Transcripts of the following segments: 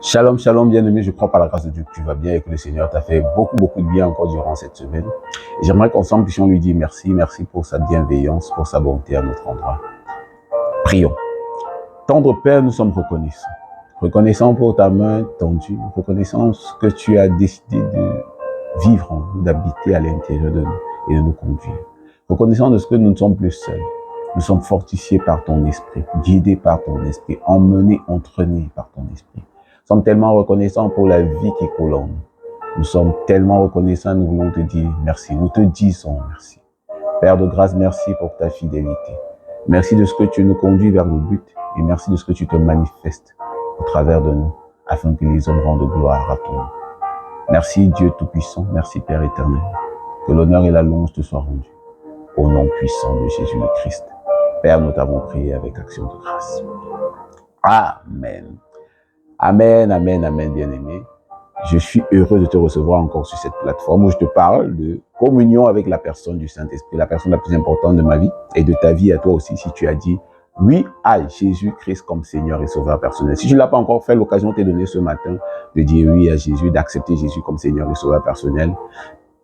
Shalom, shalom, bien-aimé, je crois par la grâce de Dieu que tu vas bien et que le Seigneur t'a fait beaucoup de bien encore durant cette semaine. Et j'aimerais qu'ensemble puissions lui dire merci pour sa bienveillance, pour sa bonté à notre endroit. Prions. Tendre Père, nous sommes reconnaissants. Reconnaissants pour ta main tendue, reconnaissants que tu as décidé de vivre en nous, d'habiter à l'intérieur de nous et de nous conduire. Reconnaissants de ce que nous ne sommes plus seuls. Nous sommes fortifiés par ton esprit, guidés par ton esprit, emmenés, entraînés par ton esprit. Nous sommes tellement reconnaissants pour la vie qui coule en nous. Nous sommes tellement reconnaissants, nous voulons te dire merci. Nous te disons merci. Père de grâce, merci pour ta fidélité. Merci de ce que tu nous conduis vers le but et merci de ce que tu te manifestes au travers de nous afin que les hommes rendent gloire à ton nom. Merci Dieu Tout-Puissant, merci Père éternel. Que l'honneur et la louange te soient rendus au nom puissant de Jésus le Christ. Père, nous t'avons prié avec action de grâce. Amen. Amen, amen, amen, bien-aimé. Je suis heureux de te recevoir encore sur cette plateforme où je te parle de communion avec la personne du Saint-Esprit, la personne la plus importante de ma vie et de ta vie à toi aussi si tu as dit oui à Jésus-Christ comme Seigneur et Sauveur personnel. Si tu ne l'as pas encore fait, l'occasion t'est donnée ce matin de dire oui à Jésus, d'accepter Jésus comme Seigneur et Sauveur personnel.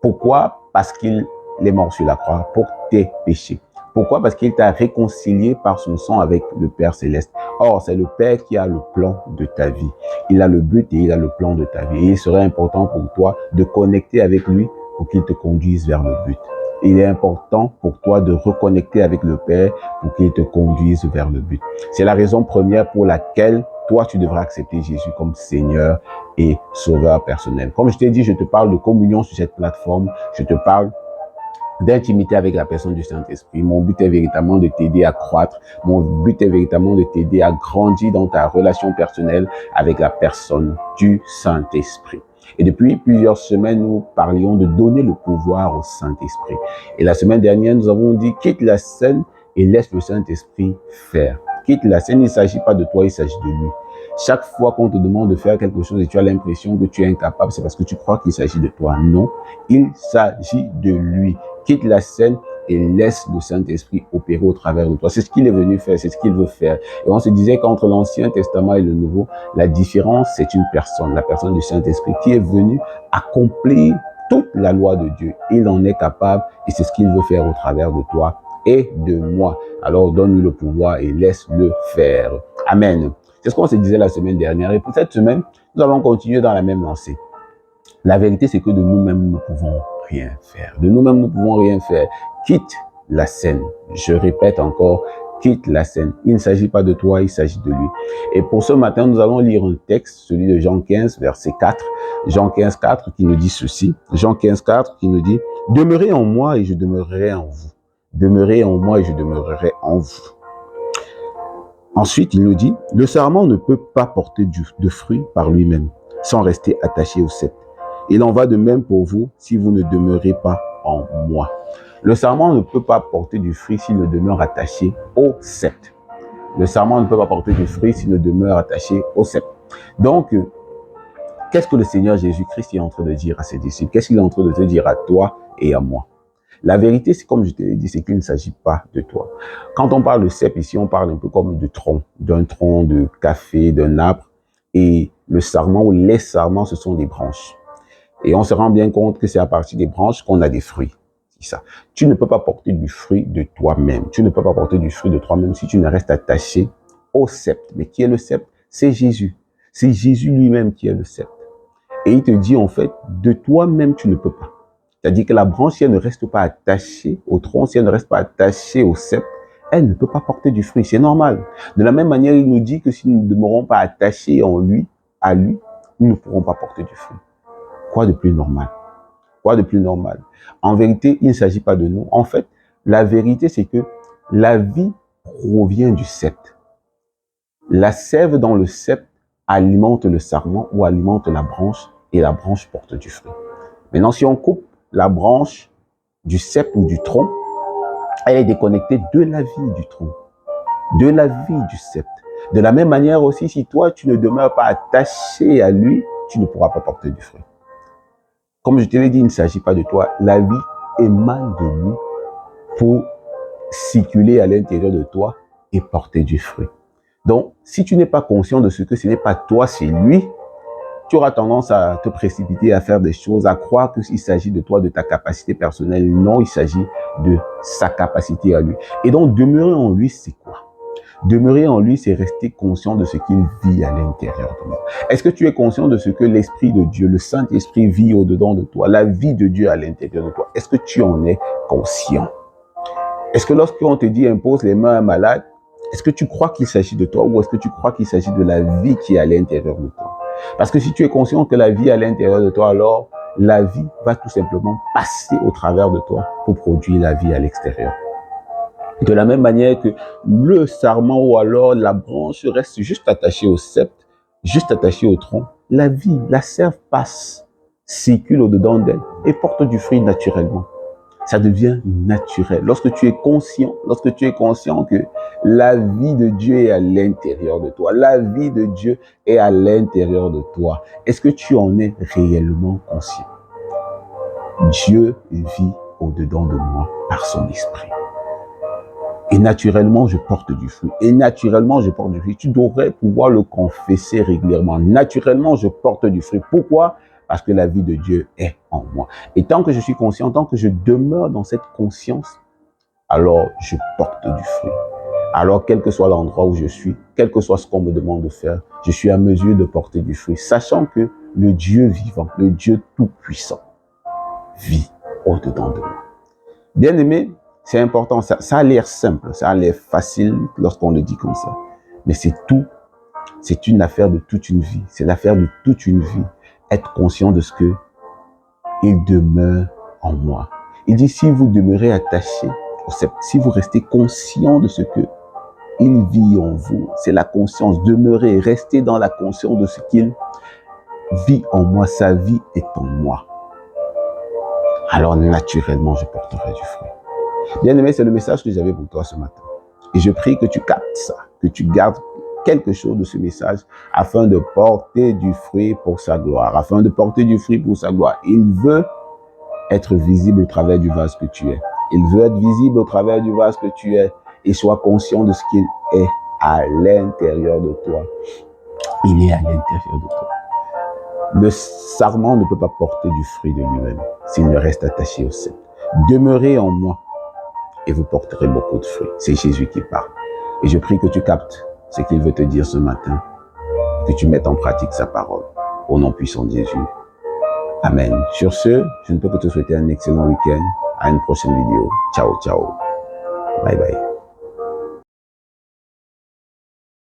Pourquoi? Parce qu'il est mort sur la croix pour tes péchés. Pourquoi? Parce qu'il t'a réconcilié par son sang avec le Père Céleste. Or, c'est le Père qui a le plan de ta vie. Il a le but et il a le plan de ta vie. Et il serait important pour toi de connecter avec lui pour qu'il te conduise vers le but. Il est important pour toi de reconnecter avec le Père pour qu'il te conduise vers le but. C'est la raison première pour laquelle toi, tu devras accepter Jésus comme Seigneur et Sauveur personnel. Comme je t'ai dit, je te parle de communion sur cette plateforme. Je te parle d'intimité avec la personne du Saint-Esprit. Mon but est véritablement de t'aider à croître. Mon but est véritablement de t'aider à grandir dans ta relation personnelle avec la personne du Saint-Esprit. Et depuis plusieurs semaines, nous parlions de donner le pouvoir au Saint-Esprit. Et la semaine dernière, nous avons dit, quitte la scène et laisse le Saint-Esprit faire. Quitte la scène, il ne s'agit pas de toi, il s'agit de lui. Chaque fois qu'on te demande de faire quelque chose et tu as l'impression que tu es incapable, c'est parce que tu crois qu'il s'agit de toi. Non, il s'agit de lui. Quitte la scène et laisse le Saint-Esprit opérer au travers de toi. C'est ce qu'il est venu faire, c'est ce qu'il veut faire. Et on se disait qu'entre l'Ancien Testament et le Nouveau, la différence, c'est une personne, la personne du Saint-Esprit qui est venue accomplir toute la loi de Dieu. Il en est capable et c'est ce qu'il veut faire au travers de toi et de moi. Alors donne-lui le pouvoir et laisse-le faire. Amen. C'est ce qu'on se disait la semaine dernière. Et pour cette semaine, nous allons continuer dans la même lancée. La vérité, c'est que de nous-mêmes, nous ne pouvons rien faire. De nous-mêmes, nous ne pouvons rien faire. Quitte la scène. Je répète encore, quitte la scène. Il ne s'agit pas de toi, il s'agit de lui. Et pour ce matin, nous allons lire un texte, celui de Jean 15, verset 4. Jean 15, 4 qui nous dit ceci. Jean 15, 4 qui nous dit « Demeurez en moi et je demeurerai en vous. Demeurez en moi et je demeurerai en vous. » Ensuite, il nous dit « Le sarment ne peut pas porter de fruits par lui-même, sans rester attaché au cep. Il en va de même pour vous si vous ne demeurez pas en moi. » Le sarment ne peut pas porter du fruit s'il ne demeure attaché au cep. Le sarment ne peut pas porter du fruit s'il ne demeure attaché au cep. Donc, qu'est-ce que le Seigneur Jésus-Christ est en train de dire à ses disciples? Qu'est-ce qu'il est en train de te dire à toi et à moi? La vérité, c'est comme je te l'ai dit, c'est qu'il ne s'agit pas de toi. Quand on parle de cep ici, on parle un peu comme de tronc, d'un tronc de café, d'un arbre. Et le sarment ou les sarments, ce sont des branches. Et on se rend bien compte que c'est à partir des branches qu'on a des fruits. C'est ça. Tu ne peux pas porter du fruit de toi-même. Tu ne peux pas porter du fruit de toi-même si tu ne restes attaché au sceptre. Mais qui est le sceptre? C'est Jésus. C'est Jésus lui-même qui est le sceptre. Et il te dit en fait, de toi-même, tu ne peux pas. C'est-à-dire que la branche, si elle ne reste pas attachée au tronc, si elle ne reste pas attachée au cep, elle ne peut pas porter du fruit. C'est normal. De la même manière, il nous dit que si nous ne demeurons pas attachés en lui, à lui, nous ne pourrons pas porter du fruit. Quoi de plus normal? Quoi de plus normal? En vérité, il ne s'agit pas de nous. En fait, la vérité, c'est que la vie provient du cep. La sève dans le cep alimente le sarment ou alimente la branche et la branche porte du fruit. Maintenant, si on coupe la branche du cep ou du tronc, elle est déconnectée de la vie du tronc, de la vie du cep. De la même manière aussi, si toi, tu ne demeures pas attaché à lui, tu ne pourras pas porter du fruit. Comme je te l'ai dit, il ne s'agit pas de toi. La vie émane de lui pour circuler à l'intérieur de toi et porter du fruit. Donc, si tu n'es pas conscient de ce que ce n'est pas toi, c'est lui, tu auras tendance à te précipiter, à faire des choses, à croire qu'il s'agit de toi, de ta capacité personnelle. Non, il s'agit de sa capacité à lui. Et donc, demeurer en lui, c'est quoi? Demeurer en lui, c'est rester conscient de ce qu'il vit à l'intérieur de nous. Est-ce que tu es conscient de ce que l'Esprit de Dieu, le Saint-Esprit vit au-dedans de toi, la vie de Dieu à l'intérieur de toi? Est-ce que tu en es conscient? Est-ce que lorsqu'on te dit impose les mains à un malade, est-ce que tu crois qu'il s'agit de toi ou est-ce que tu crois qu'il s'agit de la vie qui est à l'intérieur de toi? Parce que si tu es conscient que la vie est à l'intérieur de toi, alors la vie va tout simplement passer au travers de toi pour produire la vie à l'extérieur. De la même manière que le sarment ou alors la branche reste juste attachée au sceptre, juste attachée au tronc, la vie, la sève passe, circule au-dedans d'elle et porte du fruit naturellement. Ça devient naturel. Lorsque tu es conscient que la vie de Dieu est à l'intérieur de toi, la vie de Dieu est à l'intérieur de toi, est-ce que tu en es réellement conscient? Dieu vit au-dedans de moi par son esprit. Et naturellement, je porte du fruit. Et naturellement, je porte du fruit. Tu devrais pouvoir le confesser régulièrement. Naturellement, je porte du fruit. Pourquoi? Parce que la vie de Dieu est en moi. Et tant que je suis conscient, tant que je demeure dans cette conscience, alors je porte du fruit. Alors, quel que soit l'endroit où je suis, quel que soit ce qu'on me demande de faire, je suis à mesure de porter du fruit, sachant que le Dieu vivant, le Dieu tout-puissant, vit au-dedans de moi. Bien-aimé, c'est important, ça a l'air simple, ça a l'air facile lorsqu'on le dit comme ça. Mais c'est une affaire de toute une vie. C'est l'affaire de toute une vie. Être conscient de ce que il demeure en moi. Il dit, si vous demeurez attaché au sceptre, si vous restez conscient de ce que il vit en vous, c'est la conscience. Demeurez, restez dans la conscience de ce qu'il vit en moi. Sa vie est en moi. Alors naturellement, je porterai du fruit. Bien-aimé, c'est le message que j'avais pour toi ce matin. Et je prie que tu captes ça, que tu gardes quelque chose de ce message afin de porter du fruit pour sa gloire, afin de porter du fruit pour sa gloire. Il veut être visible au travers du vase que tu es. Il veut être visible au travers du vase que tu es et sois conscient de ce qu'il est à l'intérieur de toi. Il est à l'intérieur de toi. Le sarment ne peut pas porter du fruit de lui-même s'il ne reste attaché au sceptre. Demeurez en moi et vous porterez beaucoup de fruits. C'est Jésus qui parle. Et je prie que tu captes ce qu'il veut te dire ce matin, que tu mettes en pratique sa parole. Au nom puissant de Jésus. Amen. Sur ce, je ne peux que te souhaiter un excellent week-end. À une prochaine vidéo. Ciao, ciao. Bye bye.